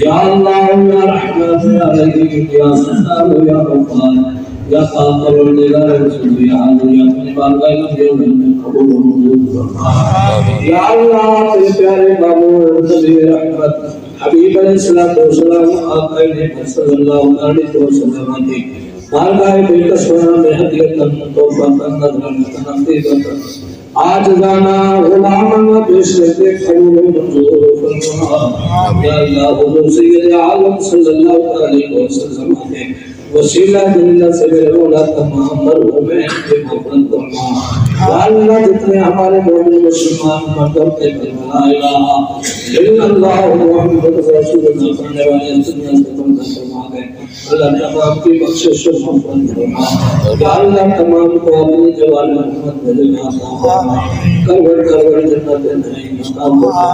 یا اللہ یا رحمت یا رحیم یا ستار یا غفار یا خاطر والدگار رسول یا حاضر یا اپنے بارگاہ میں قبول و منظور فرما یا اللہ تیرے پیارے معمول نبی رحمت حبیب علیہ السلام آقا نے صلی اللہ علیہ وسلم کی بارگاہ بالکسونا میں حدیعتاً توفاقاً نظراً تنقیداً آج جانا غلاماً پیش لیتے قبول و منظور فرما یا اللہ حضور سید عالم صلی اللہ علیہ وسلم کے وسیلہ جنہ سے میرے مولا تمام مرحومین کے مغفرت فرما یا اللہ جتنے ہمارے مومن مسلمان مردوں کے کلمہ لا الہ الا اللہ محمد رسول اللہ کرنے والے سنت کو فرما دے اللہ تمام کی بخشش و مغفرت فرما یا اللہ تمام کو اپنی جوان رحمت میں جگہ فرما کرور جنت نعیم عطا فرما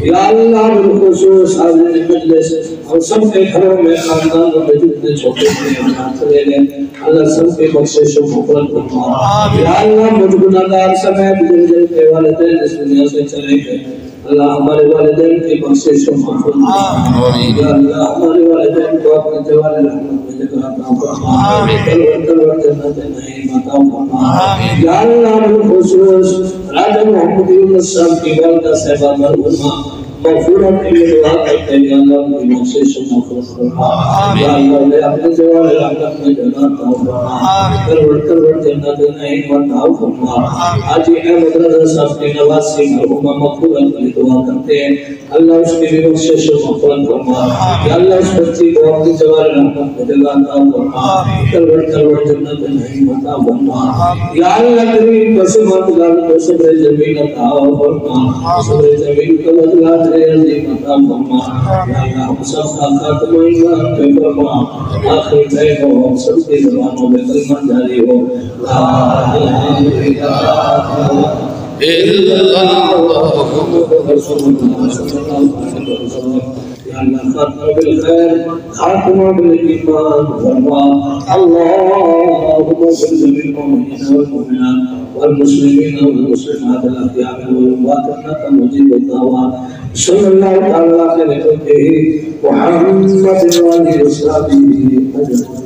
یا اللہ بالخصوص حاضر مجلس اور سب کے گھروں میں خاندانوں میں جتنے چھوٹے ہیں اللہ سب کے بخشش و مغفرت فرما یا اللہ مجھ گناہگار سمیت جن کے والدین اس دنیا سے چلے گئے اللہ ہمارے والدین کی بخشش و مغفرت فرما یا اللہ ہمارے والدین کو اپنے جوال رحمت میں جگہ عطا فرما کلور جنت نعیم عطا فرما یا اللہ بالخصوص راجہ محمد یونس صاحب کی والدہ صاحبہ مرحومہ مغفورت کے لیے دعا کرتے ہیں یا اللہ کی بخشش و مغفرت فرما یا اللہ نے اپنے جوال رحمت میں جگہ عطا فرما کلور جنت نعیم عطا فرما حاجی احمد رضا صاحب کے نواسی مرحومہ مغفورت کے لیے دعا کرتے ہیں اللہ اس کی بخشش و مغفرت فرما یا اللہ اس بچی کو اپنے جوال رحمت میں جگہ عطا فرما کلور جنت نعیم عطا فرما یا اللہ کریم قسمت لال کو صبر جمیل عطا فرما صبر جمیل کو بدلا عظیم عطا فرما یا اللہ ہم سب کا خاتمہ ایمان پہ فرما آخر طے ہو ہم سب کی زبانوں میں کلمہ جاری ہو لا الہ الا اللہ محمد رسول اللہ صلی اللہ علیہ وسلم یا اللہ خاتمہ بالخیر خاتمہ بالایمان فرما اللہم صل بالمؤمنین والمؤمنات والمسلمین والمسلمات الاحیاء والاموات انک مجیب الدعوات صلی اللہ تعالی علیہ وسلم محمد و علیہ وسلم